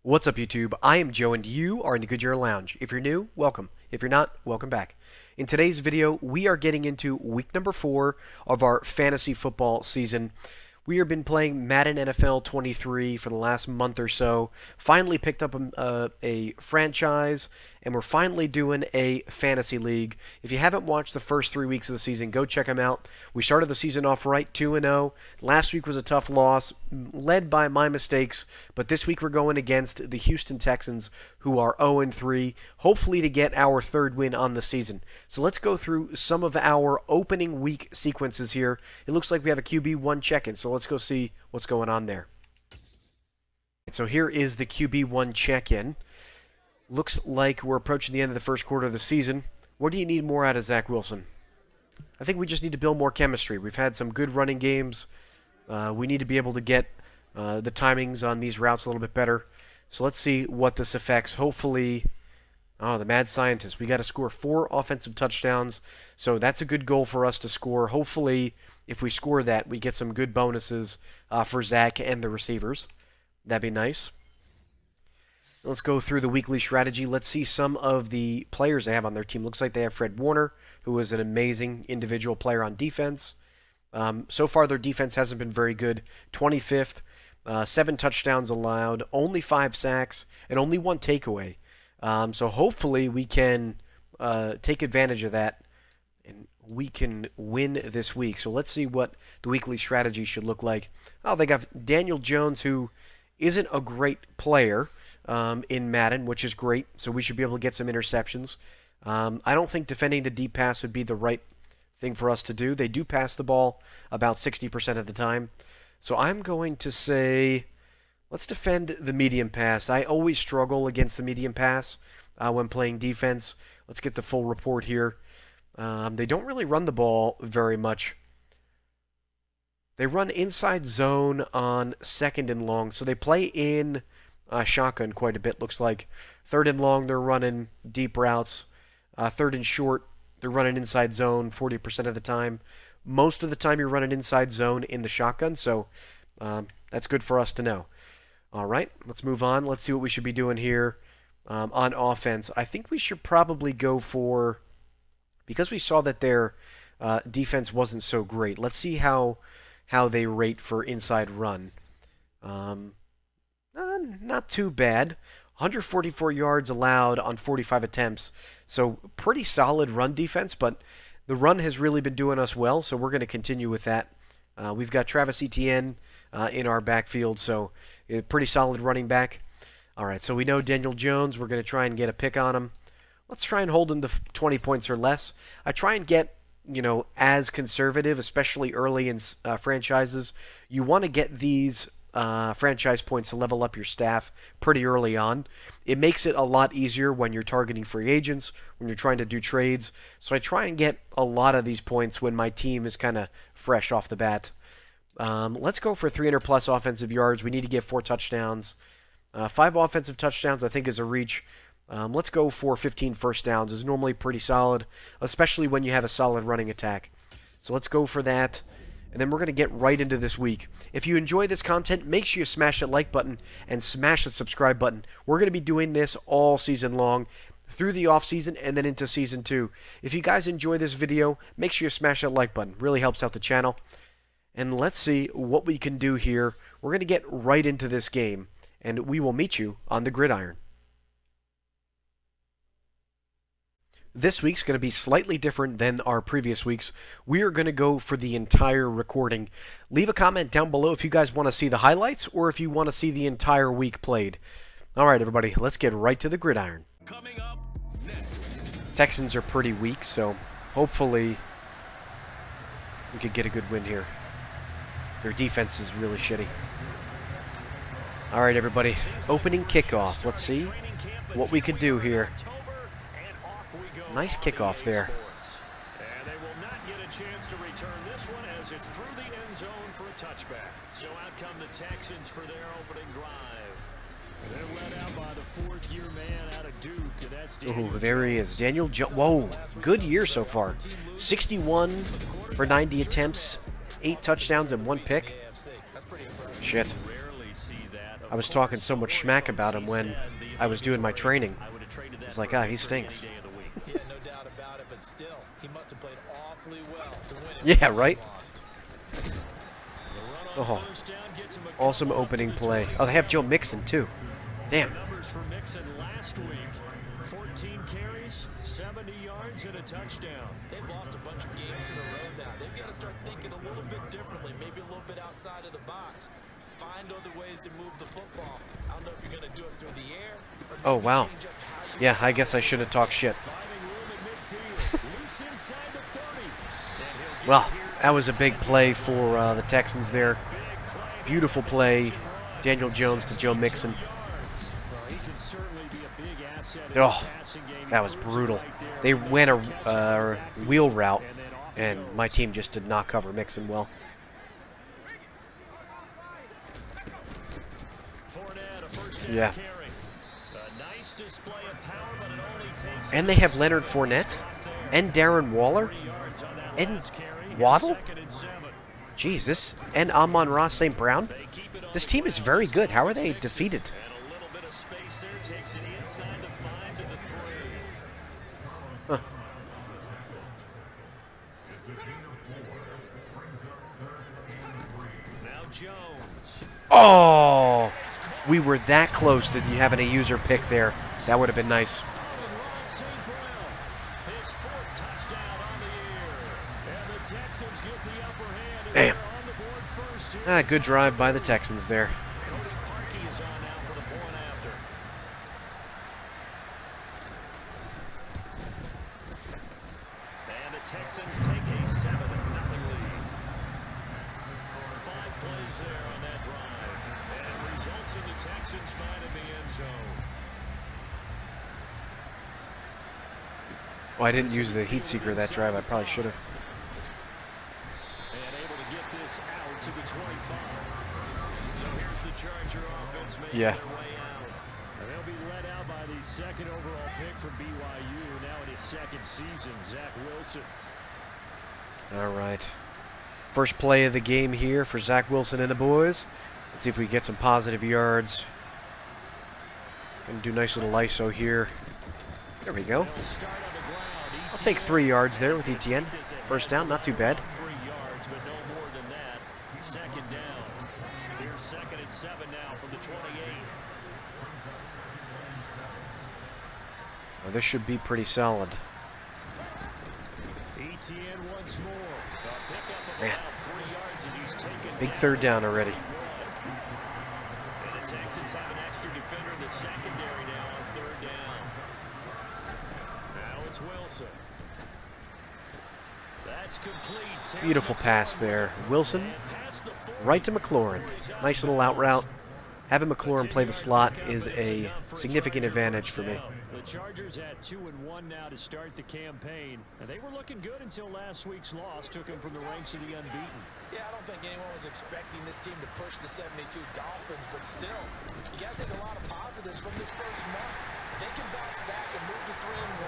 What's up, YouTube? I am Joe, and you are in the Goodyear Lounge. If you're new, welcome. If you're not, welcome back. In today's video, we are getting into week number 4 of our fantasy football season. We have been playing Madden NFL 23 for the last month or so. Finally picked up a franchise, and we're finally doing a fantasy league. If you haven't watched the first 3 weeks of the season, go check them out. We started the season off right, 2-0. Last week was a tough loss, led by my mistakes, but this week we're going against the Houston Texans, who are 0-3, hopefully to get our third win on the season. So let's go through some of our opening week sequences here. It looks like we have a QB1 check-in, so let's go see what's going on there. So here is the QB1 check-in. Looks like we're approaching the end of the first quarter of the season. What do you need more out of Zach Wilson? I think we just need to build more chemistry. We've had some good running games. We need to be able to get the timings on these routes a little bit better. So let's see what this affects. Hopefully, the mad scientist. We got to score 4 offensive touchdowns. So that's a good goal for us to score. Hopefully, if we score that, we get some good bonuses for Zach and the receivers. That'd be nice. Let's go through the weekly strategy. Let's see some of the players they have on their team. Looks like they have Fred Warner, who is an amazing individual player on defense. So far, their defense hasn't been very good. 25th, 7 touchdowns allowed, only 5 sacks, and only 1 takeaway. So hopefully we can take advantage of that, and we can win this week. So let's see what the weekly strategy should look like. Oh, they got Daniel Jones, who isn't a great player in Madden, which is great. So we should be able to get some interceptions. I don't think defending the deep pass would be the right thing for us to do. They do pass the ball about 60% of the time. So I'm going to say, let's defend the medium pass. I always struggle against the medium pass when playing defense. Let's get the full report here. They don't really run the ball very much. They run inside zone on 2nd and long, so they play in shotgun quite a bit, looks like. 3rd and long, they're running deep routes. 3rd and short, they're running inside zone 40% of the time. Most of the time, you're running inside zone in the shotgun, so that's good for us to know. All right, let's move on. Let's see what we should be doing here on offense. I think we should probably go for, because we saw that their defense wasn't so great, let's see how they rate for inside run. Not too bad. 144 yards allowed on 45 attempts. So pretty solid run defense, but the run has really been doing us well, so we're going to continue with that. We've got Travis Etienne in our backfield, so pretty solid running back. All right, so we know Daniel Jones. We're going to try and get a pick on him. Let's try and hold him to 20 points or less. I try and get, as conservative, especially early in franchises. You want to get these franchise points to level up your staff pretty early on. It makes it a lot easier when you're targeting free agents, when you're trying to do trades. So I try and get a lot of these points when my team is kind of fresh off the bat. Let's go for 300-plus offensive yards. We need to get 4 touchdowns. 5 offensive touchdowns, I think, is a reach. Let's go for 15 first downs. It's normally pretty solid, especially when you have a solid running attack. So let's go for that. And then we're going to get right into this week. If you enjoy this content, make sure you smash that like button and smash the subscribe button. We're going to be doing this all season long, through the off season and then into season 2. If you guys enjoy this video, make sure you smash that like button. Really helps out the channel. And let's see what we can do here. We're going to get right into this game, and we will meet you on the gridiron. This week's going to be slightly different than our previous weeks. We are going to go for the entire recording. Leave a comment down below if you guys want to see the highlights or if you want to see the entire week played. All right, everybody, let's get right to the gridiron. Coming up next. Texans are pretty weak, so hopefully we could get a good win here. Their defense is really shitty. All right, everybody, opening kickoff. Let's see what we could do here. Nice kickoff there. And they will not get a chance to return this one as it's through the end zone for a touchback. So out come the Texans for their opening drive. They're led out by the 4th-year man out of Duke. And that's Ooh, there he is. Daniel Jones. Whoa, good year so far. 61 for 90 attempts, 8 touchdowns and 1 pick. Shit. Rarely see that I was talking so much smack about him when I was doing my training. It's like, he stinks. Yeah, no doubt about it, but still, he must have played awfully well to win it. Yeah, right? Oh, awesome opening play. Oh, they have Joe Mixon, too. Damn. Numbers for Mixon last week. 14 carries, 70 yards, and a touchdown. They've lost a bunch of games in a row now. They've got to start thinking a little bit differently, maybe a little bit outside of the box. Find other ways to move the football. I don't know if you're going to do it through the air. Oh, wow. Yeah, I guess I shouldn't talk shit. Well, that was a big play for the Texans there. Beautiful play. Daniel Jones to Joe Mixon. Oh, that was brutal. They went a wheel route, and my team just did not cover Mixon well. Yeah. And they have Leonard Fournette and Darren Waller and Waddle. Jeez, this and Amon-Ra St. Brown. This team is very good. How are they defeated? Huh. Oh, we were that close to having a user pick there. That would have been nice. Damn. Good drive by the Texans there. And the Texans take a 7-0 lead. 5 plays there on that drive. And results in the Texans finding the end zone. Oh, I didn't use the heat seeker that drive. I probably should have. And able to get this out to the 25. So here's the Charger offense making their way out. And they'll be led out by the second overall pick from BYU, now in his second season, Zach Wilson. All right. First play of the game here for Zach Wilson and the boys. Let's see if we get some positive yards. Gonna do nice little ISO here. There we go. I'll take 3 yards there with Etienne. First down, not too bad. 3 yards, but no more than that. Second down. Here's 2nd and 7 now from the 28. Well, this should be pretty solid. Etienne once more. Man. Big third down already. And the Texans have an extra defender in the secondary now on 3rd down. Now it's Wilson. That's complete. Beautiful pass there. Wilson, right to McLaurin. Nice little out route. Having McLaurin play the slot is a significant advantage for me. The Chargers at 2-1 now to start the campaign, and they were looking good until last week's loss took them from the ranks of the unbeaten. Yeah, I don't think anyone was expecting this team to push the 72 Dolphins, but still, you got to take a lot of positives from this first month. If they can bounce back and move to 3-1,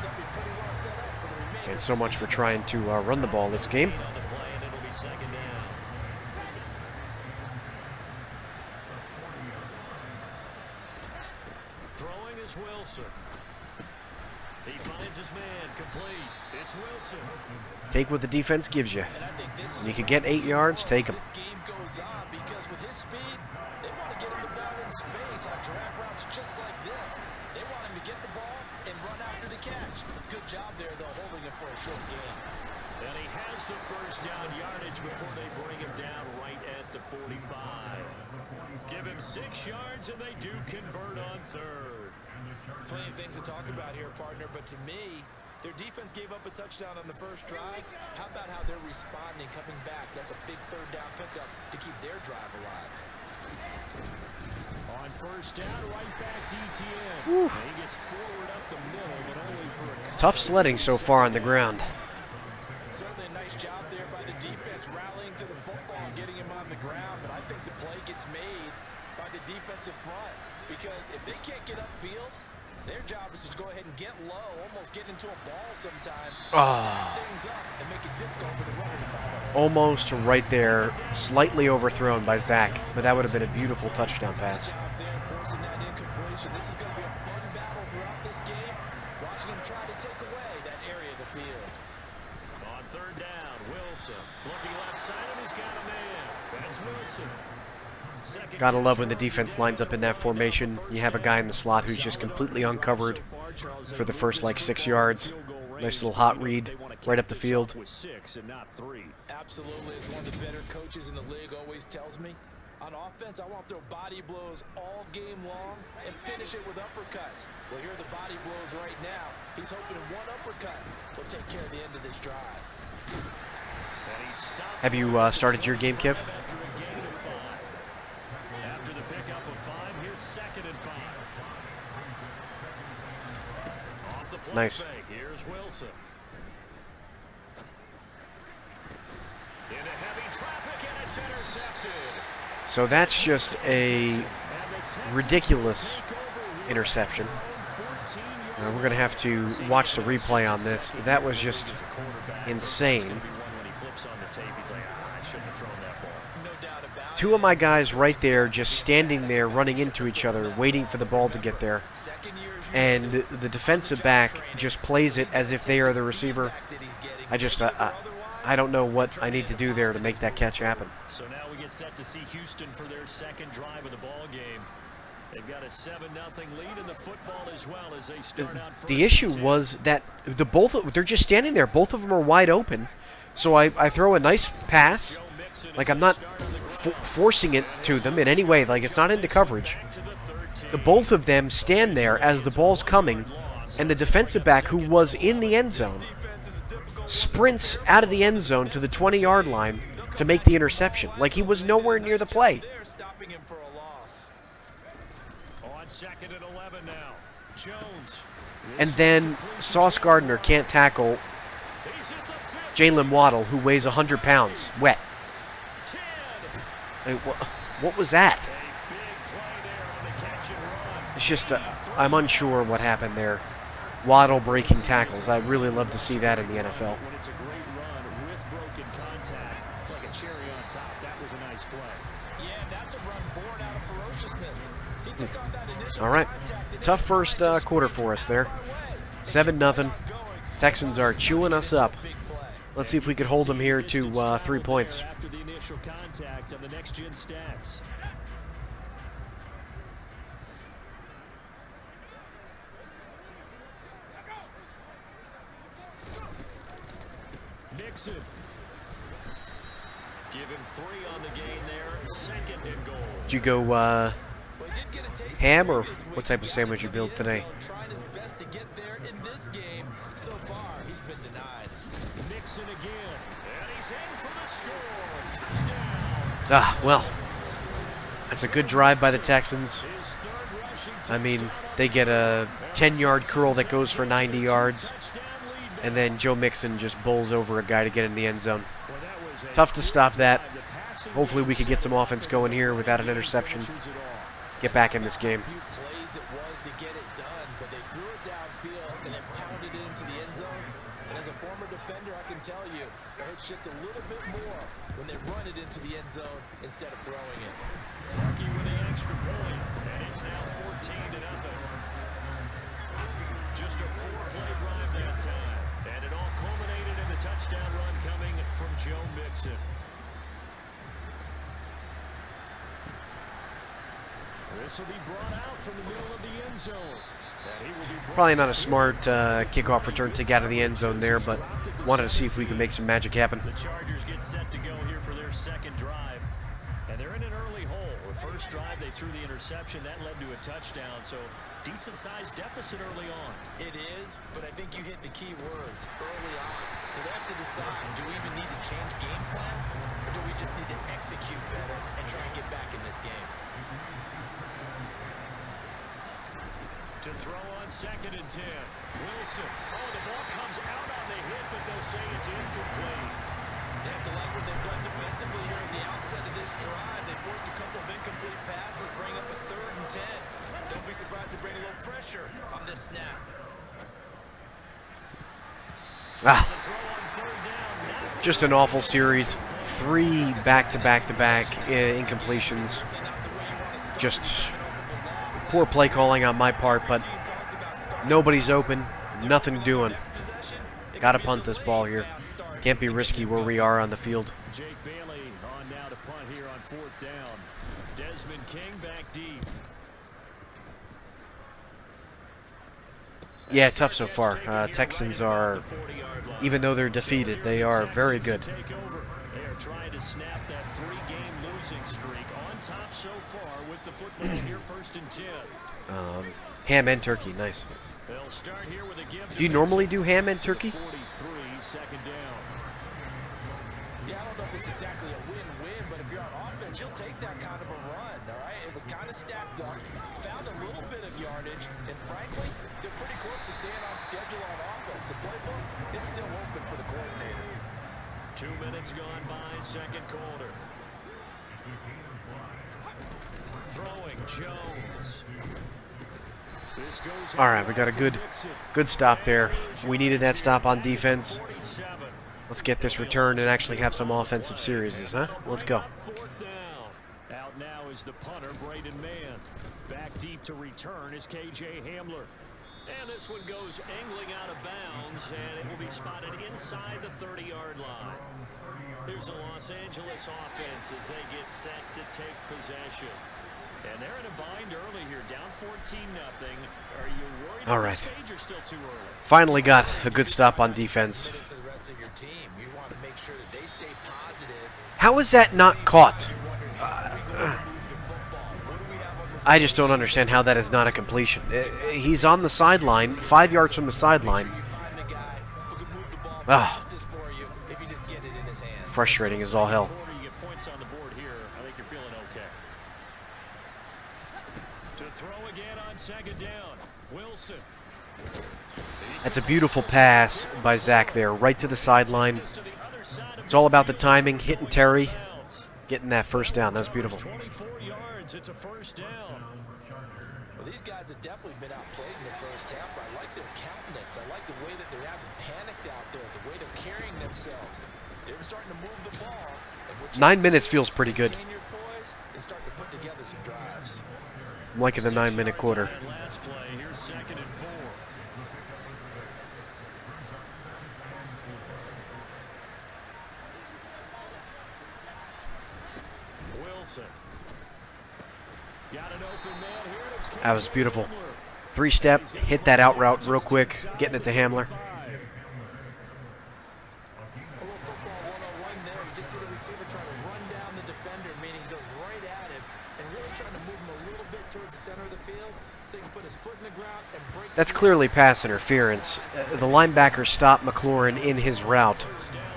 they'll be pretty well set up for the remainder. And so much for trying to run the ball this game. On the play, and it'll be 2nd down. Throwing is Wilson. He finds his man, complete. It's Wilson. Take what the defense gives you. And you can get 8 yards, take them. This game goes on because with his speed, they want to get him the ball in space on drag routes just like this. They want him to get the ball and run after the catch. Good job there, though, holding him for a short game. And he has the first down yardage before they bring him down right at the 45. Give him 6 yards, and they do convert on 3rd. Plenty of things to talk about here, partner, but to me, their defense gave up a touchdown on the first drive. How about how they're responding, coming back? That's a big 3rd down pickup to keep their drive alive. On first down, right back to Etienne. And he gets forward up the middle, but only for a Tough sledding so far on the ground. Certainly a nice job there by the defense, rallying to the football and getting him on the ground. But I think the play gets made by the defensive front, because if they can't get upfield, Their job is to go ahead and get low, almost get into a ball sometimes. Ah. Stack things up and make it difficult for the runner to follow. Almost right there, slightly overthrown by Zach, but that would have been a beautiful touchdown pass. This is going to be a fun battle throughout this game. Watching him try to take away that area of the field. On third down, Wilson looking left side, and he's got a man. That's Wilson. Gotta love when the defense lines up in that formation. You have a guy in the slot who's just completely uncovered for the first like 6 yards. Nice little hot read right up the field. Absolutely, as one of the better coaches in the league always tells me, on offense, I want to throw body blows all game long and finish it with uppercuts. Well, here are the body blows right now. He's hoping in one uppercut will take care of the end of this drive. Have you started your game, Kev? After the pickup of 5, here's 2nd and 5. Off the play Nice. fake, here's Wilson. Into heavy traffic, and it's intercepted. So that's just a ridiculous interception. We're going to have to watch the replay on this. That was just insane. Two of my guys right there just standing there, running into each other, waiting for the ball to get there. And the defensive back just plays it as if they are the receiver. I don't know what I need to do there to make that catch happen. So now we get set to see Houston for their second drive of the ball game. They've got a 7-0 lead in the football as well as they start out first. The issue was that they're just standing there. Both of them are wide open. So I throw a nice pass. Like, I'm not forcing it to them in any way. Like, it's not into coverage. The both of them stand there as the ball's coming, and the defensive back, who was in the end zone, sprints out of the end zone to the 20-yard line to make the interception. Like, he was nowhere near the play. On 2nd and 11 now. Jones. And then Sauce Gardner can't tackle Jalen Waddle, who weighs 100 pounds, wet. Like, what was that? It's just, I'm unsure what happened there. Waddle breaking tackles. I'd really love to see that in the NFL. When it's a great run with broken contact, it's like a cherry on top. That was a nice play. Yeah, that's a run born out of ferociousness. He took on that initial All right. contact. Tough first quarter for us there. 7-0. Texans are chewing us up. Let's see if we could hold them here to 3 points. After the initial contact on the next-gen stats. Nixon. Give him 3 on the gain there. 2nd and goal. Did you go ham, or what type of sandwich you built today? Trying his best to get there in this game. So far, he's been denied. Nixon again. And he's in for the score. Touchdown. Well, that's a good drive by the Texans. His 3rd rushing I mean, they get a 10-yard curl that goes for 90 yards, and then Joe Mixon just bowls over a guy to get in the end zone. Tough to stop that. Hopefully we could get some offense going here without an interception. Get back in this game. Few plays it was to get it done, but they threw it downfield and then pounded it into the end zone. And as a former defender, I can tell you, it hurts just a little bit more when they run it into the end zone instead of throwing it. Markey with an extra point, and it's now 14-0. Just a 4-play drive that time, and it all culminated in the touchdown run coming from Joe Mixon. This will be brought out from the middle of the end zone. Probably not a smart kickoff return to get out of the end zone there, but wanted to see if we could make some magic happen. The Chargers get set to go here for their second drive, and they're in an early hole. The first drive, they threw the interception. That led to a touchdown, so decent-sized deficit early on. It is, but I think you hit the key words early on. So they have to decide, do we even need to change game plan, or do we just need to execute better and try and get back in this game? To throw on 2nd and 10. Wilson. Oh, the ball comes out on the hit, but they'll say it's incomplete. They have to like what they've done defensively here at the outset of this drive. They forced a couple of incomplete passes, bring up a 3rd and 10. Don't be surprised if bring a little pressure on this snap. Just an awful series. 3 back-to-back-to-back incompletions. Just poor play calling on my part, but nobody's open. Nothing doing. Got to punt this ball here. Can't be risky where we are on the field. Jake Bailey on now to punt here on 4th down. Desmond King back deep. Yeah, tough so far. Texans are, even though they're defeated, they are very good. They are trying to snap that 3-game losing streak on top so far with the football here 1st and 10. Ham and turkey, nice. They'll start here with a give. Do you normally do ham and turkey? 43, 2nd down. Yeah, I don't know if it's exactly a win-win, but if you're on offense, you'll take that kind of a run, all right? It was kind of stacked up, found a little bit of yardage, and frankly, they're pretty close to staying on schedule on offense. The playbook is still open for the coordinator. 2 minutes gone by, 2nd quarter. Throwing Jones. All right, we got a good stop there. We needed that stop on defense. Let's get this return and actually have some offensive series, huh? Let's go. 4th down. Out now is the punter, Braden Mann. Back deep to return is KJ Hamler. And this one goes angling out of bounds, and it will be spotted inside the 30-yard line. Here's the Los Angeles offense as they get set to take possession. And they're in a bind early here, down 14-0. Are you worried All that right. the stage are still too early? Finally got a good stop on defense. To the rest of your team, you want to make sure that they stay positive. How is that not caught? I just don't understand how that is not a completion. He's on the sideline, 5 yards from the sideline. Ah, frustrating as all hell. You get points on the board here. I think you're feeling okay. To throw again on 2nd down. Wilson. That's a beautiful pass by Zach there, right to the sideline. It's all about the timing, hitting Terry, getting that 1st down. That's beautiful. 24 yards. It's a 1st down. Well, these guys have definitely been outplayed in the 1st half. I like their countenance. I like the way that they're having panicked out there, the way they're carrying themselves. They were starting to move the ball. 9 minutes feels pretty good. And start to put together some drives. I'm liking the 9-minute quarter. Last play. Here's 2nd and 4. Wilson. Got an open man here. It's That was beautiful. 3-step, hit that out route real quick, getting it to Hamler. A little football 101 there. You just see the receiver trying to run down the defender, meaning he goes right at him and really trying to move him a little bit towards the center of the field so he can put his foot in the ground and break. That's clearly pass interference. The linebacker stopped McLaurin in his route.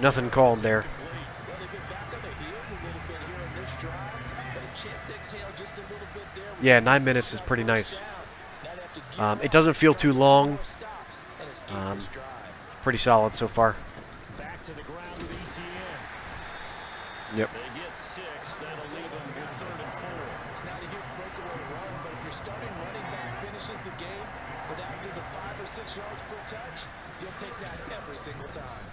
Nothing called there. Well, they've been back on their heels a little bit here in this drive, but a chance to exhale just a little bit there. Yeah, 9 minutes is pretty nice. It doesn't feel too long. Pretty solid so far. back to the ground with ETN. Yep. They get 6. That'll leave them with 3rd and 4. It's not a huge breakaway run, but if your starting running back finishes the game with averages of 5 or 6 yards per touch, you'll take that every single time.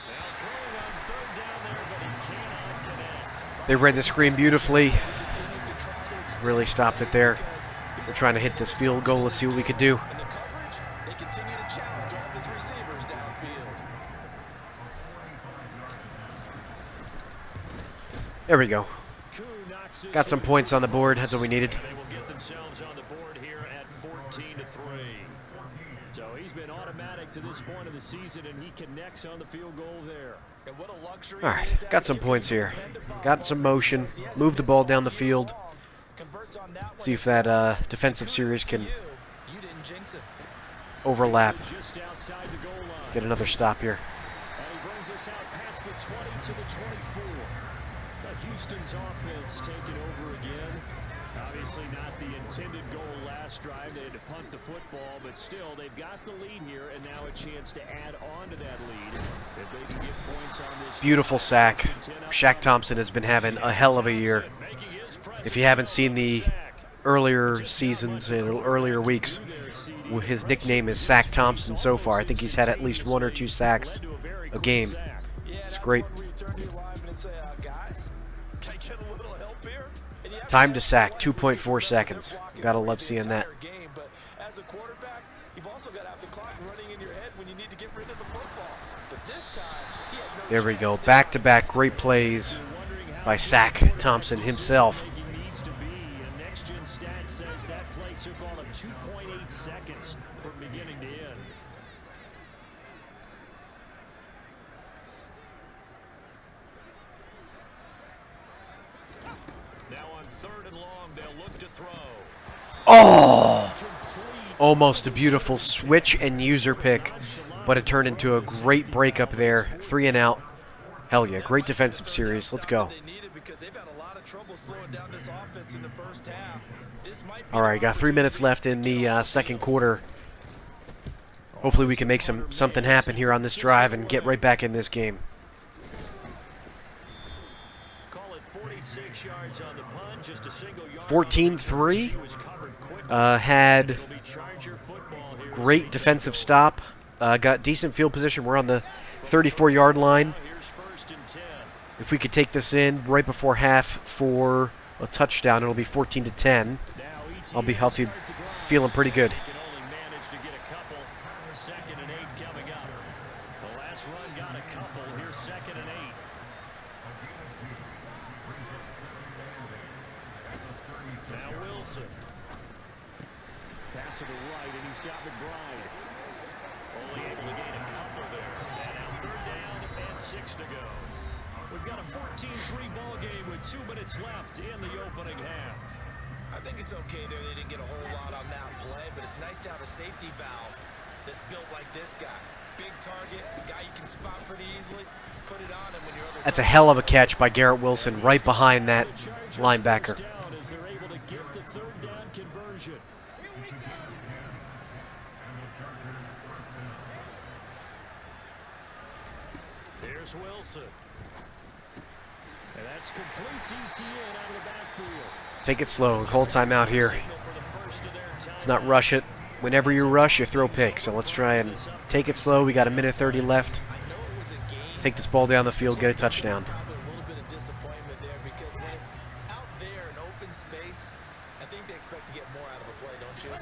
Now throwing on 3rd down there, but he cannot connect. They read the screen beautifully. Really stopped it there. We're trying to hit this field goal. Let's see what we could do. In the coverage, they continue to challenge all of his receivers downfield. There we go. Koo knocks this Got some one points on the board. That's what we needed. They will get themselves on the board here at 14-3. So he's been automatic to this point of the season, and he connects on the field goal there. And what a luxury. All right, got some points here. Got some motion. Moved the ball down the field. See if that defensive series can You didn't jinx it. overlap. Just outside the goal line. Get another stop here. And he brings us out past the 20 to the 24. Houston's offense taking over again. Obviously not the intended goal last drive. They had to punt the football, but still, they've got the lead here, and now a chance to add on to that lead. If they can get points on this. Beautiful sack. Shaq Thompson has been having a hell of a year. Making his presence If you haven't seen the earlier seasons and earlier weeks, his nickname is Sack Thompson so far. I think he's had at least 1 or 2 sacks a game. It's great. Time to sack, 2.4 seconds. Gotta love seeing that. There we go. Back-to-back great plays by Sack Thompson himself. Oh! Almost a beautiful switch and user pick, but it turned into a great breakup there. 3 and out. Hell yeah, great defensive series. Let's go. All right, got 3 minutes left in the second quarter. Hopefully we can make something happen here on this drive and get right back in this game. 14-3. Had great defensive stop. Got decent field position. We're on the 34-yard line. If we could take this in right before half for a touchdown, it'll be 14-10. I'll be healthy, feeling pretty good. Left in the opening half. I think it's okay there. They didn't get a whole lot on that play, but it's nice to have a safety valve that's built like this guy. Big target, guy you can spot pretty easily. Put it on him when you're other. That's a hell of a catch by Garrett Wilson right behind that linebacker. Here's Wilson. And that's complete TTN out of the backfield. Take it slow. Whole time out here. Let's not rush it. Whenever you rush, you throw picks. So let's try and take it slow. We got a minute 30 left. Take this ball down the field, get a touchdown.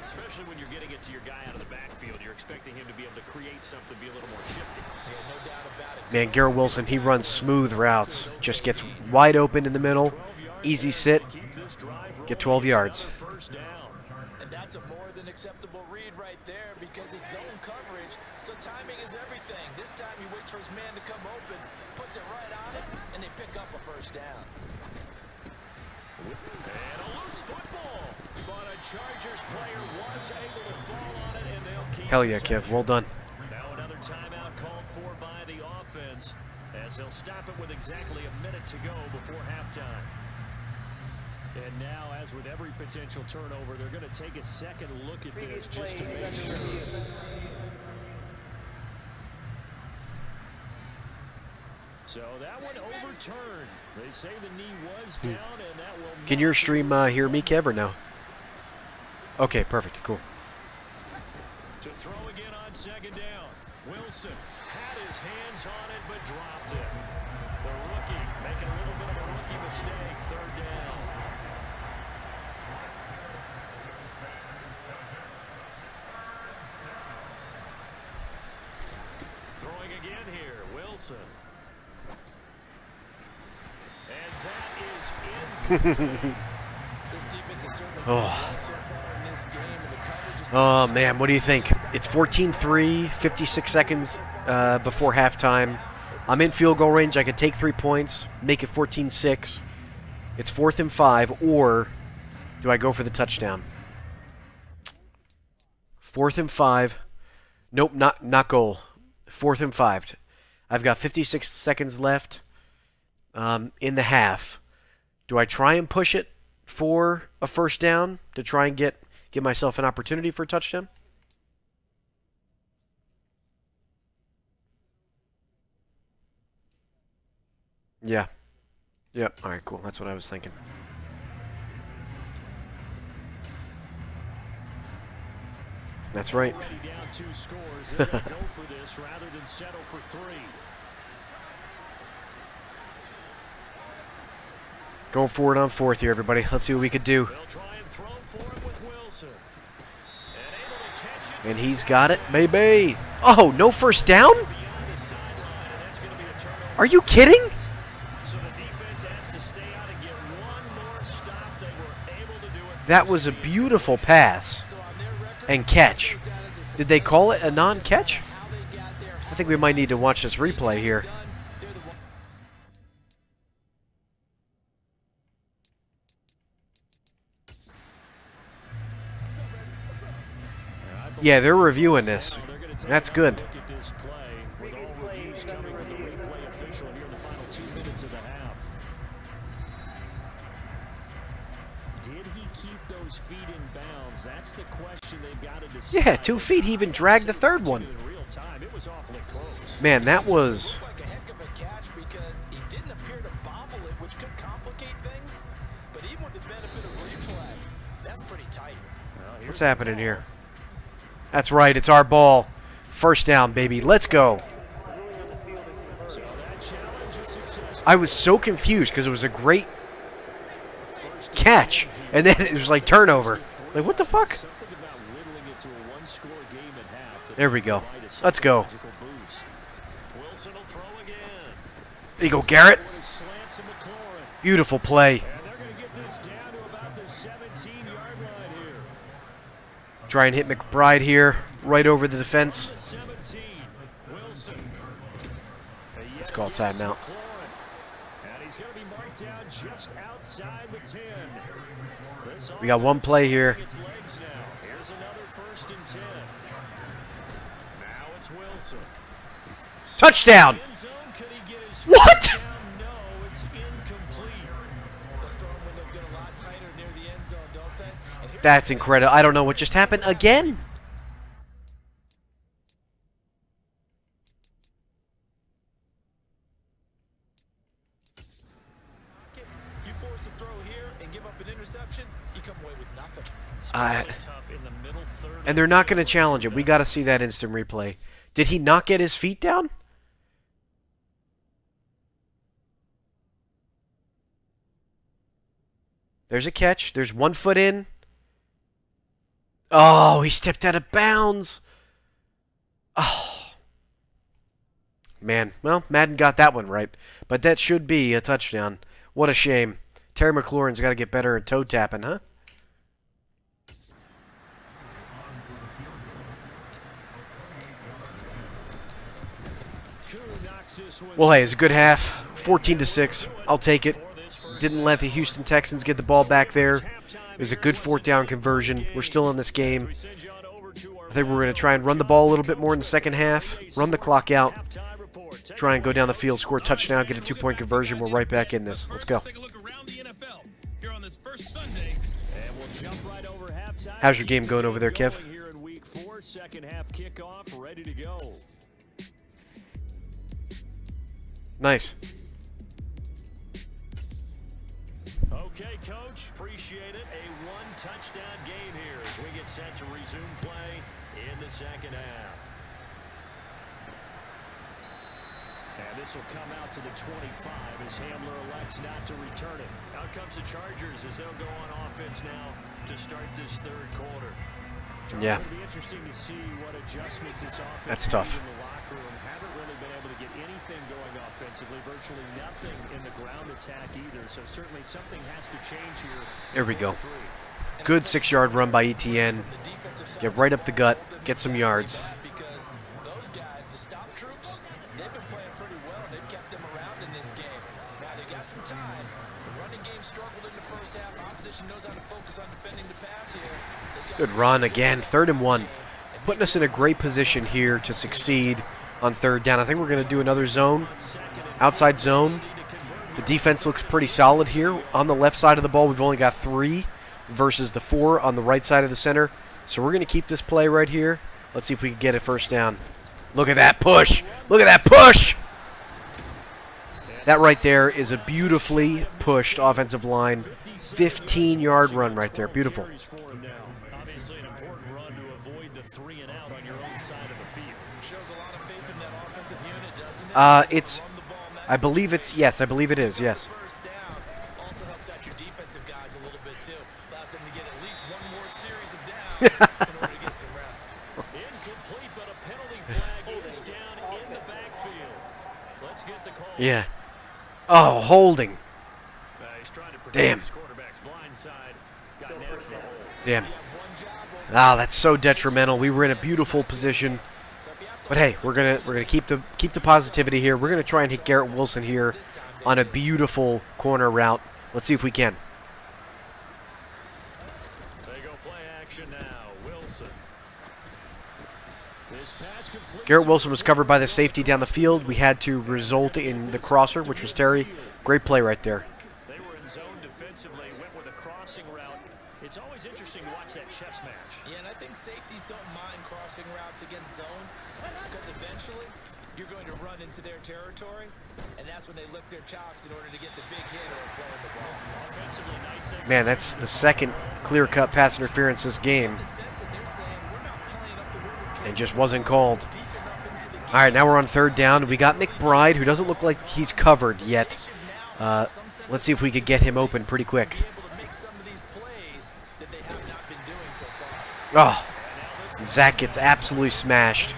Especially when you're getting it to your guy out of the backfield, you're expecting him to be able to create something, be a little more shifty. Yeah, no doubt about it. Man, Garrett Wilson, he runs smooth routes. Just gets wide open in the middle. Easy sit. Get 12 yards. And that's a more than acceptable read right there because it's zone coverage, so timing is everything. This time he waits for his man to come open, puts it right on it, and they pick up a first down. And a loose football. But a Chargers player was able to fall on it, and they'll keep. Hell yeah, Kev. Well done. Now another timeout called for by the offense, as he'll stop it with exactly a minute to go before halftime. And now, as with every potential turnover, they're going to take a second look at this just to make sure. So that one overturned. They say the knee was down, and that will. Can your stream hear me, Kev, or no? Okay, perfect. Cool. To throw again on second down. Wilson had his hands on it, but dropped it. The rookie making a little bit of a rookie mistake. Third down. Throwing again here. Wilson. And that is in. Oh, man, what do you think? It's 14-3, 56 seconds before halftime. I'm in field goal range. I could take 3 points, make it 14-6. It's 4th and 5, or do I go for the touchdown? 4th and 5. Nope, not goal. 4th and 5. I've got 56 seconds left in the half. Do I try and push it for a first down to try and give myself an opportunity for a touchdown? Yeah. Yep. All right, cool. That's what I was thinking. That's right. Already down 2 scores. They're going to go for this rather than settle for 3. Going forward on 4th here, everybody. Let's see what we could do. They'll try and throw for it with Wilson. And able to catch it. And he's got it, baby. Oh, no first down? Beyond the sideline, and that's going to be a turnover. Are you kidding? So the defense has to stay out and get one more stop. They were able to do it. That was a beautiful pass and catch. Did they call it a non-catch? I think we might need to watch this replay here. Yeah, they're reviewing this. That's good. Look at this play with all reviews coming from the replay official here in the final 2 minutes of the half. Did he keep those feet in bounds? That's the question they've got to decide. Yeah, 2 feet. He even dragged the third one. In real time, it was awfully close. Man, that was... Like a heck of a catch because he didn't appear to bobble it, which could complicate things. But even with the benefit of replay, that's pretty tight. What's happening here? That's right. It's our ball. First down, baby. Let's go. So that challenge is successful. I was so confused because it was a great catch, and then it was like turnover. Like, what the fuck? Something about whittling it to a one-score game at half that There we go. provide a Let's go. psychological boost. Wilson will throw again. There you go, Garrett. With a slant to McLaurin. Beautiful play. And they're going to get this down to about the 17-yard line here. Try and hit McBride here, right over the defense. 17. Wilson. Let's call timeout. McLaurin. And he's going to be marked down just outside the 10. This We got one play here. offense gets legs now. Here's another 1st and 10. Now it's Wilson. Touchdown! End zone, could he get his What? feet down? No, it's incomplete. Those throwing windows get a lot tighter near the end zone, don't they? And here's That's incredible. I don't know what just happened again. you force a throw here and give up an interception, you come away with nothing. Tough in the middle third. And they're not going to challenge it. We got to see that instant replay. Did he not get his feet down? There's a catch. There's 1 foot in. Oh, he stepped out of bounds. Oh. Man, well, Madden got that one right. But that should be a touchdown. What a shame. Terry McLaurin's got to get better at toe tapping, huh? Well, hey, it's a good half. 14-6. I'll take it. Didn't let the Houston Texans get the ball back there. It was a good 4th down conversion. We're still in this game. I think we're going to try and run the ball a little bit more in the second half. Run the clock out. Try and go down the field, score a touchdown, get a 2-point conversion. We're right back in this. Let's go. Take a look around the NFL here on this first Sunday. And we'll jump right over halftime. How's your game going over there, Kev? Here in week 4, second half kickoff, ready to go. Nice. Okay, Coach, appreciate it. A 1-touchdown game here as we get set to resume play in the second half. And this will come out to the 25 as Hamler elects not to return it. Out comes the Chargers as they'll go on offense now to start this third quarter. Yeah. It'll be interesting to see what adjustments this offense That's tough. in the locker room. Haven't really been able to get anything going offensively, virtually nothing in the ground attack either. So certainly something has to change here. There we go. Good 6-yard run by ETN. Get right up the gut. Get some yards. because those guys, the stop troops, they've been playing pretty well. They've kept them around in this game. Now they got some time. The running game struggled in the first half. Opposition knows how to focus on defending the pass here. Good run again. 3rd and 1. Putting us in a great position here to succeed on 3rd down. I think we're going to do another zone. Outside zone. The defense looks pretty solid here. On the left side of the ball, we've only got 3 versus the 4 on the right side of the center. So we're going to keep this play right here. Let's see if we can get a first down. Look at that push. Look at that push. That right there is a beautifully pushed offensive line. 15-yard run right there. Beautiful. Obviously an important run to avoid the 3 It's, I believe it's, yes, I believe it is, yes. First down also helps out your defensive guys a little bit too. Allows them to get at least one more series of downs in order to get some rest. Incomplete, but a penalty flag is down in the backfield. Let's get the call. Yeah. Oh, holding. He's trying to protect Damn. his quarterback's blind side. Got nabbed for the hole. Damn. Ah, that's so detrimental. We were in a beautiful position. But hey, we're gonna keep the positivity here. We're gonna try and hit Garrett Wilson here on a beautiful corner route. Let's see if we can. They go play action now. Wilson. This pass complete. Garrett Wilson was covered by the safety down the field. We had to result in the crosser, which was Terry. Great play right there. They were in zone defensively, went with a crossing route. It's always interesting to watch that chess match. Yeah, and I think safeties don't mind crossing routes against zone because eventually you're going to run into their territory, and that's when they lick their chops in order to get the big hit or playing the ball. Offensively, nice execution. Man, that's the second clear-cut pass interference this game, The sense that they're saying we're not playing up the river and just wasn't called. deep enough into the game. All right, now we're on third down. We got McBride, who doesn't look like he's covered yet. Let's see if we could get him open pretty quick. Be able to make some of these plays that they have not been doing so far. Oh, Zach gets absolutely smashed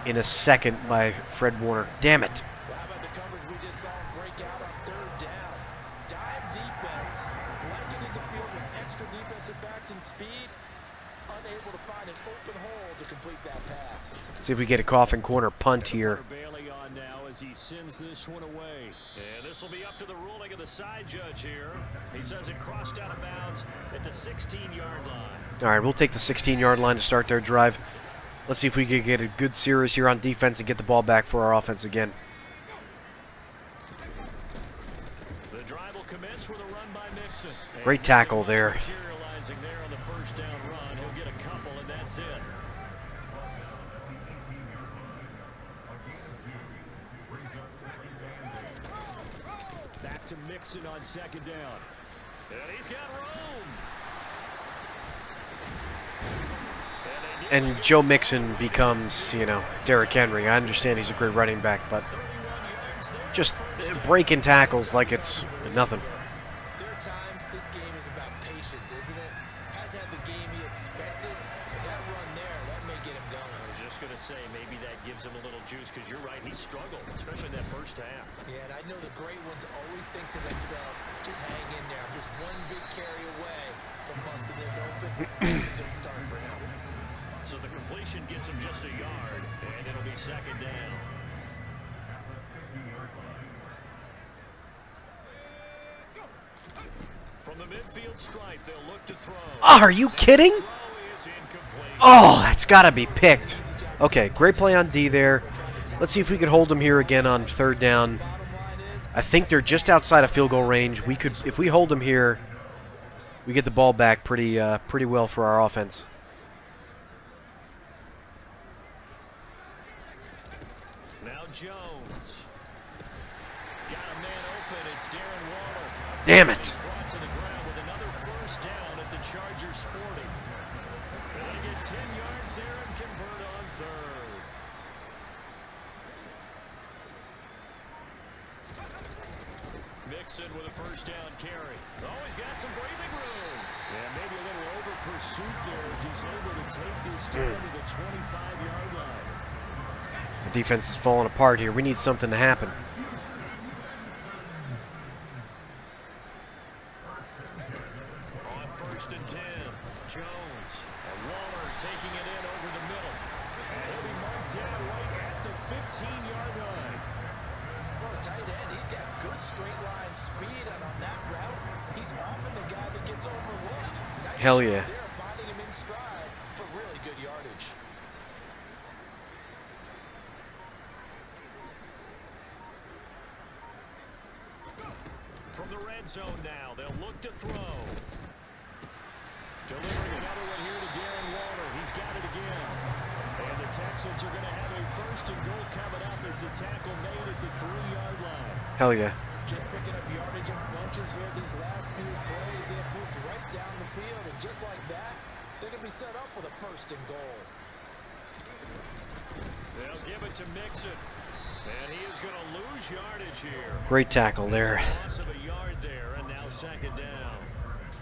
in a second by Fred Warner. Damn it. Well, how about the coverage we just saw him break out on third down? Dive defense, blanketed the field with extra defensive backs and speed, unable to find an open hole to complete that pass. See if we get a coffin corner punt here. Bailey on now as he sends this one away. And this will be up to the ruling of the side judge here. He says it crossed out of bounds at the 16-yard line. All right, we'll take the 16-yard line to start their drive. Let's see if we can get a good series here on defense and get the ball back for our offense again. The drive will commence with a run by Mixon. Great tackle there. Materializing there on the first down run. He'll get a couple, and that's it. Back to Mixon on second down. And he's got room. And Joe Mixon becomes, you know, Derrick Henry. I understand he's a great running back, but just breaking tackles like it's nothing. There are times this game is about patience, isn't it? Has had the game he expected, but that run there, that may get him going. I was just going to say, maybe that gives him a little juice, because you're right, he struggled, especially in that first half. Yeah, and I know the great ones always think to themselves, just hang in there. I'm just one big carry away from busting this open. That's a good start for him. So the completion gets him just a yard, and it'll be second down. From the midfield stripe, they'll look to throw. Oh, are you kidding? Throw is incomplete. Oh, that's got to be picked. Okay, great play on D there. Let's see if we can hold them here again on third down. I think they're just outside of field goal range. We could, if we hold them here, we get the ball back pretty well for our offense. Now Jones. Got a man open. It's Darren Waller. Damn it. He's brought to the ground with another first down at the Chargers 40. And they get 10 yards there and convert on third. Mixon with a first down carry. Oh, he's got some breathing room. Yeah, maybe a little over pursuit there as he's able to take this down to the 25-yard line. The defense is falling apart here. We need something to happen. On first and 10, Jones. And Waller taking it in over the middle. And he'll be marked down right at the 15-yard line. For a tight end, he's got good straight line speed, and on that route, he's often the guy that gets overlooked. Nice Hell yeah. They're finding him in stride for really good yardage. From the red zone now, they'll look to throw. Delivering another one here to Darren Waller. He's got it again. And the Texans are going to have a first and goal coming up as the tackle made at the 3-yard line. Hell yeah. Just picking up yardage in bunches here these last few plays. They have moved right down the field, and just like that, they're going to be set up with a first and goal. They'll give it to Mixon. And he is going to lose yardage here. Great tackle there. Loss of a yard there, and now second down.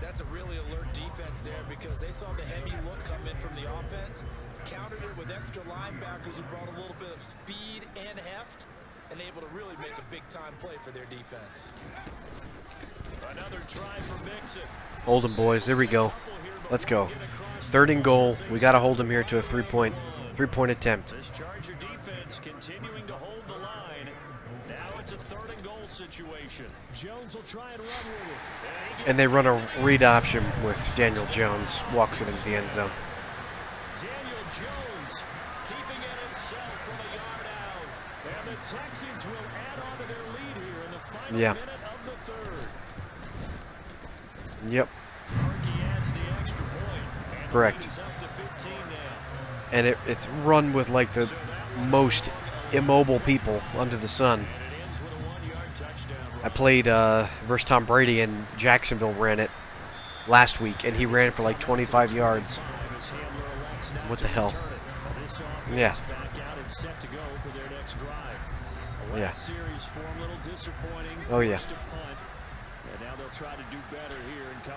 That's a really alert defense there because they saw the heavy look come in from the offense, countered it with extra linebackers who brought a little bit of speed and heft, and able to really make a big-time play for their defense. Another try for Mixon. Hold him, boys. There we go. Let's go. 3rd and goal. We got to hold him here to a three-point attempt. This Charger defense continuing to hold the line. Now it's a 3rd and goal situation. Jones will try and run with it. And they run a read option with Daniel Jones. Walks it into the end zone. Daniel Jones keeping it himself from a yard out. And the Texans will add on to their lead here in the final minute of the 3rd. Yep. Perky adds the extra point. And Correct. he's up to 15 now. And it's run with like the most immobile people under the sun. And it ends with a 1-yard touchdown run. I played versus Tom Brady, and Jacksonville ran it last week, and he ran for like 25 yards. What the hell? Yeah. Yeah. Oh yeah.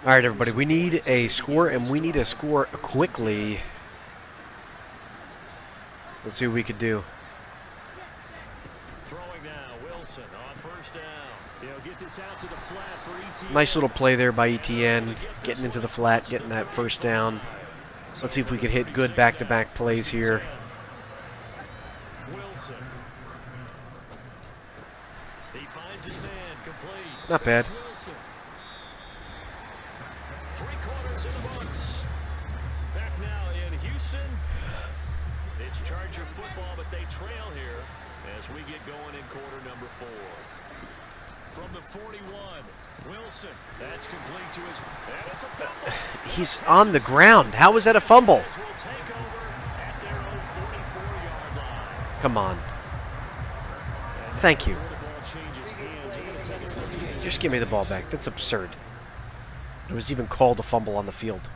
All right, everybody. We need a score, and we need a score quickly. Let's see what we could do. Throwing now, Wilson on first down. He'll get this out to the flat for ETN. Nice little play there by ETN, getting into the flat, getting that first down. Let's see if we could hit good back-to-back plays here. Wilson. He finds his man, complete. Not bad. Wilson. 3 quarters in the books. Back now in Houston. It's Charger football, but they trail here as we get going in quarter number 4. From the 41, Wilson. That's complete to his. And it's a fumble. He's on the ground. How is that a fumble? Will take over at their own 44-yard line. Come on. Thank you. Before the ball changes hands, they're gonna take it. Just give me the ball back. That's absurd. It was even called a fumble on the field.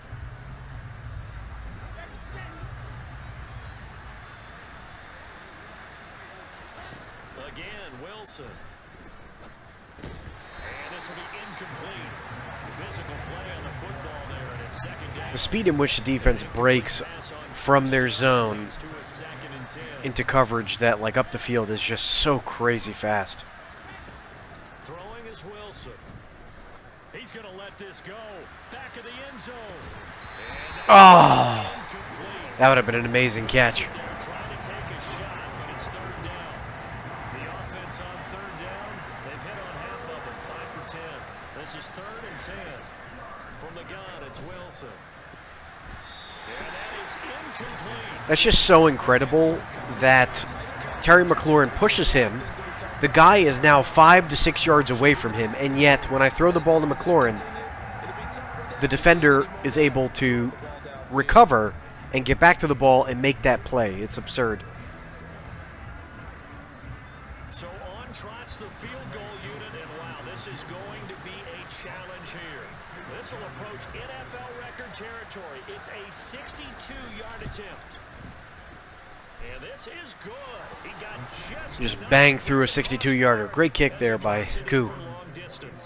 Again, Wilson. And this will be incomplete. Physical play on the football there, and it's second down. The speed in which the defense breaks from their zone To a 2nd and 10. into coverage that, like, up the field is just so crazy fast. Throwing is Wilson. He's going to let this go. Back of the end zone. And Oh, incomplete. that would have been an amazing catch. They're trying to take a shot, but it's 3rd down. The offense on 3rd down, they've hit on half of them, 5 for 10. This is 3rd and 10. From the gun, it's Wilson. And that is incomplete. That's just so incredible that Terry McLaurin pushes him. The guy is now 5 to 6 yards away from him, and yet when I throw the ball to McLaurin, the defender is able to recover and get back to the ball and make that play. It's absurd. So on trots the field goal unit, and wow, this is going to be a challenge here. This will approach NFL record territory. It's a 62-yard attempt. And this is good. He got Just enough bang through a 62-yarder. Great kick there by Koo. for long distance.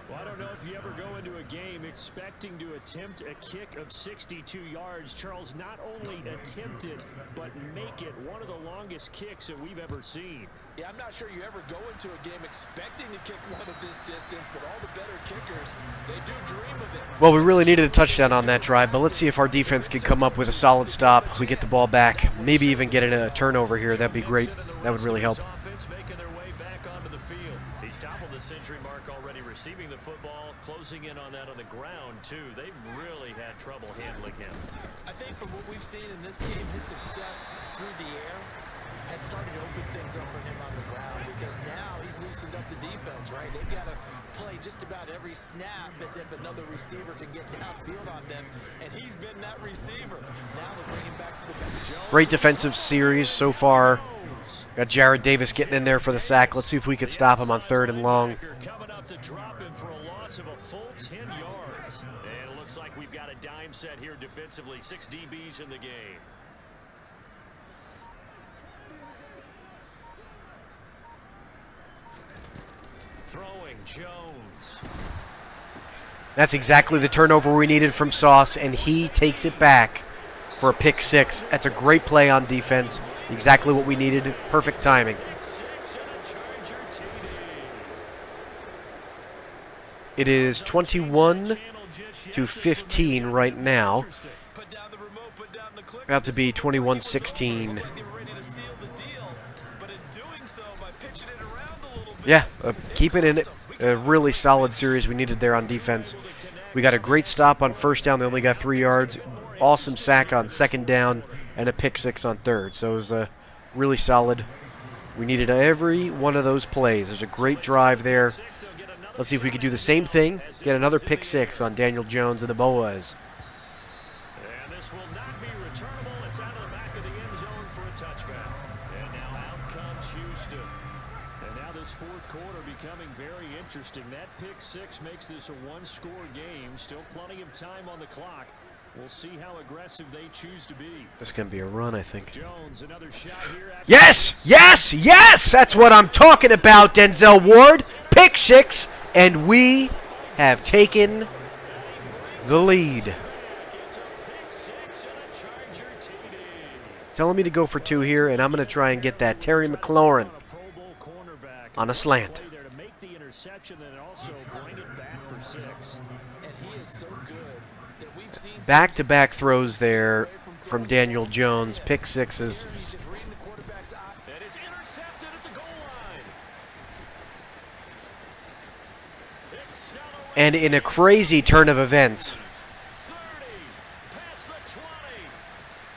Well, I don't know if you ever go into a game expecting to attempt a kick of 62 yards. Charles, not only attempt it, but make it one of the longest kicks that we've ever seen. Yeah, I'm not sure you ever go into a game expecting to kick one of this distance, but all the better kickers, they do dream of it. Well, we really needed a touchdown on that drive, but let's see if our defense could come up with a solid stop. We get the ball back, maybe even get a turnover here. That'd be great. That would really help. Offense making their way back onto the field. He's toppled the century mark already, receiving the football, closing in on that on the ground too. They've really had trouble handling him. I think from what we've seen in this game, his success through the air has started to open things up for him on the ground because now he's loosened up the defense, right? They've got to play just about every snap as if another receiver can get downfield on them, and he's been that receiver. Now they're bringing back to the bench. Great defensive series so far. Got Jared Davis getting in there for the sack. Let's see if we could stop him on 3rd and long. Coming up to drop him for a loss of a full 10 yards. And it looks like we've got a dime set here defensively. 6 DBs in the game. Jones. That's exactly the turnover we needed from Sauce, and he takes it back for a pick six. That's a great play on defense. Exactly what we needed. Perfect timing. It is 21-15 right now. About to be 21-16. Yeah, keeping in it. A really solid series we needed there on defense. We got a great stop on first down. They only got 3 yards. Awesome sack on second down and a pick six on third. So it was really solid. We needed every one of those plays. There's a great drive there. Let's see if we could do the same thing. Get another pick six on Daniel Jones and the Boas. And this will not be returnable. It's out of the back of the end zone for a touchback. And now out comes Houston. And now this fourth quarter becoming very interesting. That pick six makes this a one-score game. Still plenty of time on the clock. We'll see how aggressive they choose to be. This is going to be a run, I think. Jones, another shot here. Yes! Yes! Yes! That's what I'm talking about, Denzel Ward. Pick six, and we have taken the lead. Telling me to go for 2 here, and I'm going to try and get that Terry McLaurin on a slant. Back-to-back throws there from Daniel Jones. Pick sixes. And in a crazy turn of events,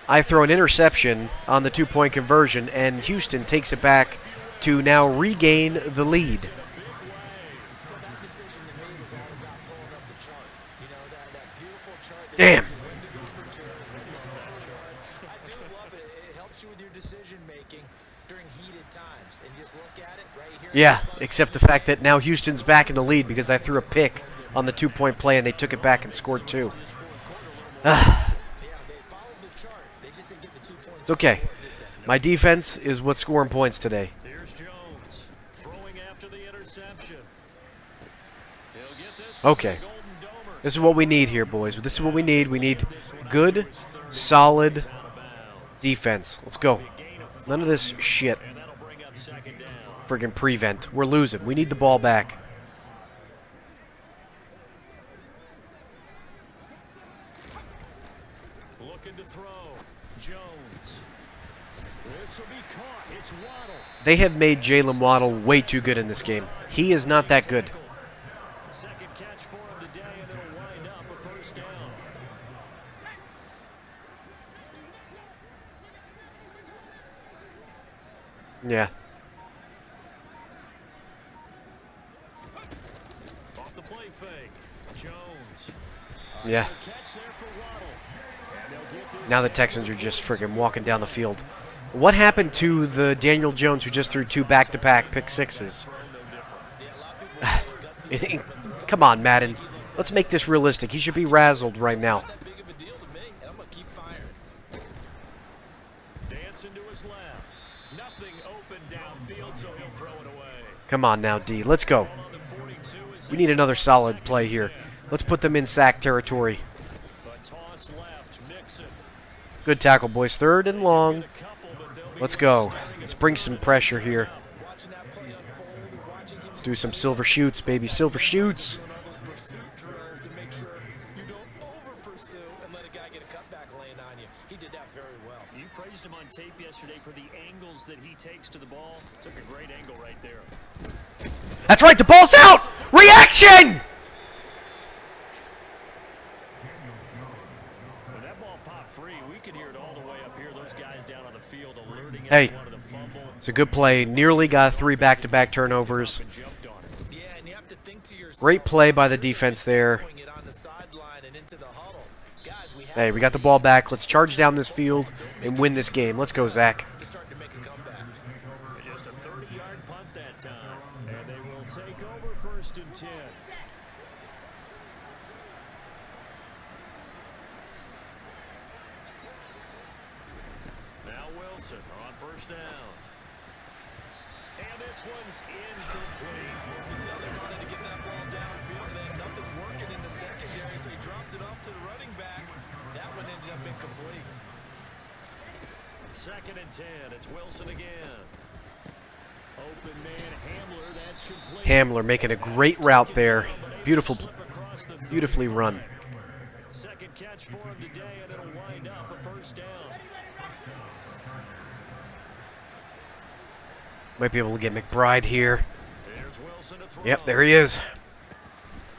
I throw an interception on the 2-point conversion, and Houston takes it back to now regain the lead. Damn. Yeah, except the fact that now Houston's back in the lead because I threw a pick on the 2-point play and they took it back and scored 2. It's okay. My defense is what's scoring points today. Okay. This is what we need here, boys. This is what we need. We need good, solid defense. Let's go. None of this shit. Friggin' prevent. We're losing. We need the ball back. Looking to throw. Jones. This will be caught. It's Waddle. They have made Jalen Waddle way too good in this game. He is not that good. Second catch for him today, and it'll wind up a first down. Yeah. Off the play fake. Jones. Yeah. Catch there for Waddle. And they'll get this. Now the Texans are just friggin' walking down the field. What happened to the Daniel Jones who just threw 2 back-to-back pick sixes? Come on, Madden. Let's make this realistic. He should be razzled right now. Dancing to his left. Nothing open downfield, so he'll throw it away. Come on now, D. Let's go. We need another solid play here. Let's put them in sack territory. Good tackle, boys. 3rd and long. Let's go. Let's bring some pressure here. Let's do some silver shoots, baby. Silver shoots. You praised him on tape yesterday for the angles that he takes to the ball. Took a great angle right there. That's right. The ball's out. Reaction. When that ball popped free, we could hear it all the way up here. Those guys down on the field alerting him. Hey, He wanted to fumble. it's a good play. Nearly got 3 back-to-back turnovers. And jumped on it. Great play by the defense there. Hey, we got the ball back. Let's charge down this field and win this game. Let's go, Zach. Just a 30-yard punt that time. And they will take over 1st and 10. Now Wilson on 1st down. And this one's incomplete. You can tell they wanted to get that ball downfield. They had nothing working in the secondary, so he dropped it off to the running back. That one ended up incomplete. 2nd and 10. It's Wilson again. Open man Hamler. That's complete. Hamler making a great route there. Beautifully run. Second catch for him today, and it'll wind up a first down. Might be able to get McBride here. There's Wilson to throw. Yep, there he is.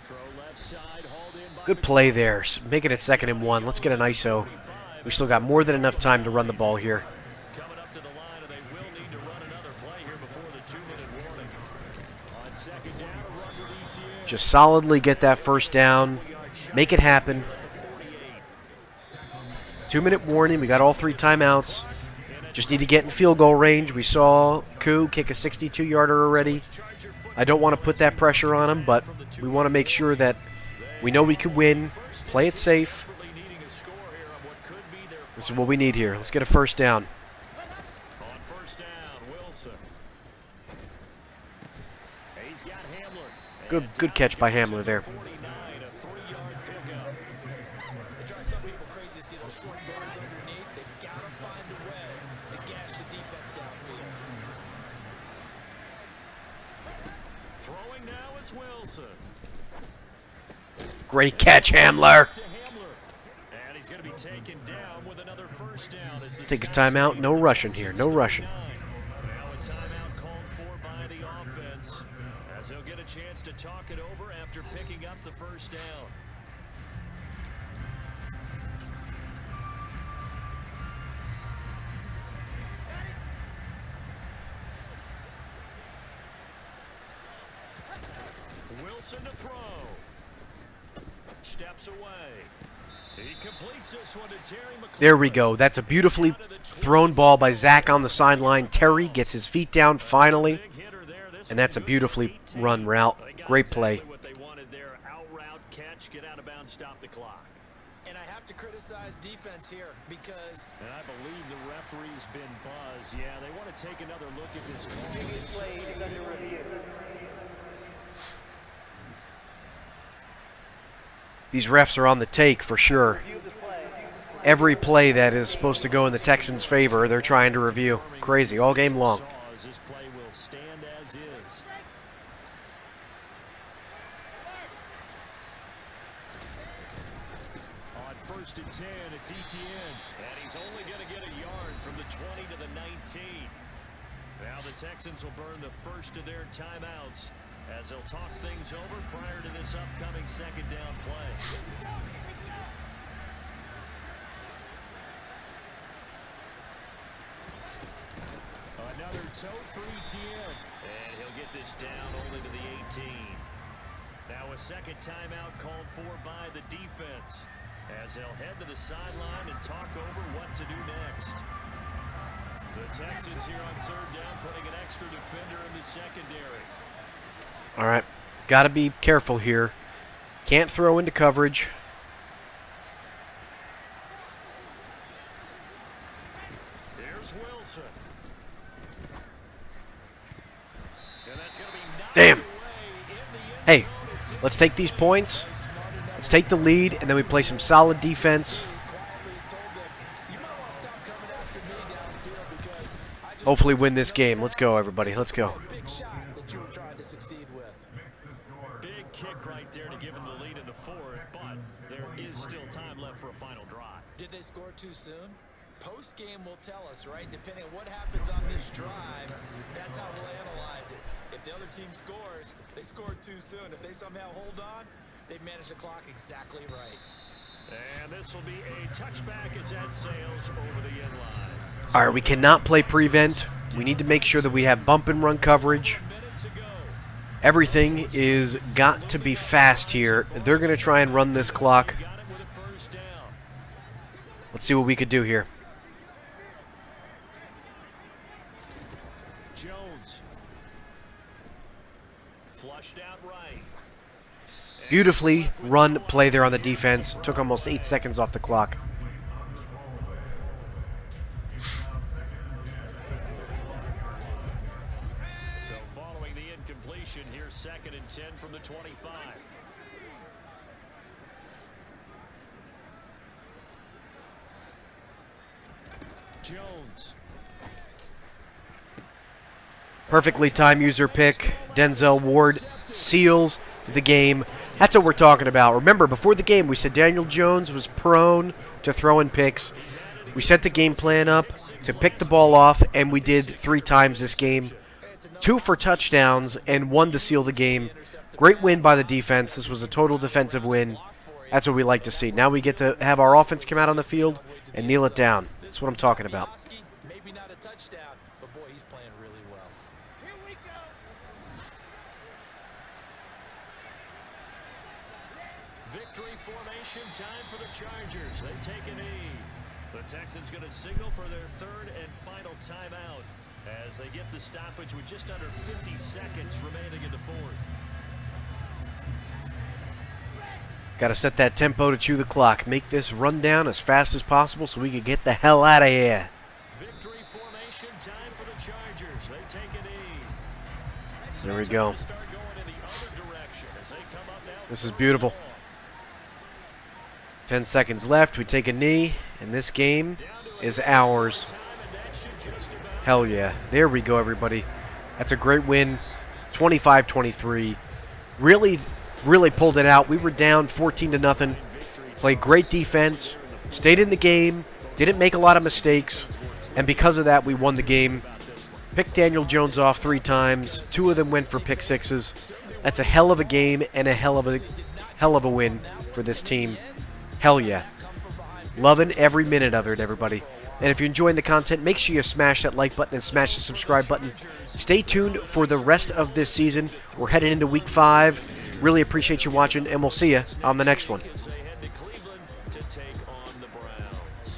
Throw left side, hauled in by Good play there. Making it 2nd and 1. Let's get an ISO. We still got more than enough time to run the ball here. coming up to the line, and they will need to run another play here before the 2-minute warning. On 2nd down, a run with ETN. Just solidly get that first down. Make it happen. 2-minute warning. We got all 3 timeouts. Just need to get in field goal range. We saw Koo kick a 62-yarder already. I don't want to put that pressure on him, but we want to make sure that we know we could win. Play it safe. This is what we need here. Let's get a first down. On 1st down, Wilson. He's got Hamler. Good catch by Hamler there. 49, a 3-yard pickup. It drives some people crazy to see those short doors underneath. They've got to find a way to gash the defense downfield. Throwing now is Wilson. Great catch, Hamler. To Hamler. And he's going to be taken down with another first down. As the Take a snap timeout. No rushing here. No rushing. Now a timeout called for by the offense, as he'll get a chance to talk it over after picking up the first down. Wilson to throw. Steps away. He completes this one to Terry McLaurin. There we go. That's a beautifully thrown ball by Zach on the sideline. Terry gets his feet down finally, Big hitter there. This and that's a one beautifully uses run 18. route. They got Great play. exactly what they wanted there. Out route, catch, get out of bounds, stop the clock. And I have to criticize defense here because And I believe the referee's been buzzed. Yeah, they want to take another look at this ball. These refs are on the take for sure. Every play that is supposed to go in the Texans' favor, they're trying to review. Crazy, all game long. This play will stand as is. On 1st and 10, it's ETN. And he's only going to get a yard from the 20 to the 19. Now the Texans will burn the first of their timeouts as they'll talk things over prior to this upcoming 2nd down play. Another toe for ETN. And he'll get this down only to the 18. Now a 2nd timeout called for by the defense as they'll head to the sideline and talk over what to do next. The Texans here on 3rd down putting an extra defender in the secondary. All right, got to be careful here. Can't throw into coverage. Here's Wilson. And that's going to be knocked Damn. away in the end Hey, zone. It's in let's take these points. Let's take the lead, and then we play some solid defense. quietly has told them, you might want to stop coming after me downfield because I just Hopefully win this game. Let's go, everybody. Let's go. a big shot that you were trying to succeed with. big kick right there to give them the lead in the 4th, but there is still time left for a final drive. Did they score too soon? Post-game will tell us, right? Depending on what happens on this drive, that's how we'll analyze it. If the other team scores, they scored too soon. If they somehow hold on, they managed the clock exactly right. And this will be a touchback as that sails over the end line. All right, we cannot play prevent. We need to make sure that we have bump and run coverage. Minutes ago. Everything is got to be fast here. They're going to try and run this clock. Got it with a first down. Let's see what we could do here. Jones. Flushed out right. Beautifully run play there on the defense. Took almost 8 seconds off the clock. Jones. Perfectly timed user pick. Denzel Ward seals the game. That's what we're talking about. Remember, before the game, we said Daniel Jones was prone to throwing picks. We set the game plan up to pick the ball off, and we did 3 times this game. 2 for touchdowns and 1 to seal the game. Great win by the defense. This was a total defensive win. That's what we like to see. Now we get to have our offense come out on the field and kneel it down. That's what I'm talking about. Maybe not a touchdown, but boy, he's playing really well. Here we go. Victory formation time for the Chargers. They take a knee. The Texans going to signal for their 3rd and final timeout as they get the stoppage with just under 50 seconds remaining in the 4th. Got to set that tempo to chew the clock. Make this run down as fast as possible so we can get the hell out of here. Victory formation time for the Chargers. They take a knee. There we go. Start going in the other direction as they come up now. This is beautiful. 10 seconds left. We take a knee, and this game is ours. Hell yeah. There we go, everybody. That's a great win. 25-23. Really pulled it out. We were down 14-0. Played great defense. Stayed in the game. Didn't make a lot of mistakes. And because of that, we won the game. Picked Daniel Jones off 3 times. 2 of them went for pick sixes. That's a hell of a game and a hell of a win for this team. Hell yeah. Loving every minute of it, everybody. And if you're enjoying the content, make sure you smash that like button and smash the subscribe button. Stay tuned for the rest of this season. We're headed into week 5. Really appreciate you watching, and we'll see you on the next one. As they head to Cleveland to take on the Browns.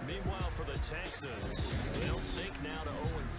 Meanwhile, for the Texans, they'll sink now to 0-4.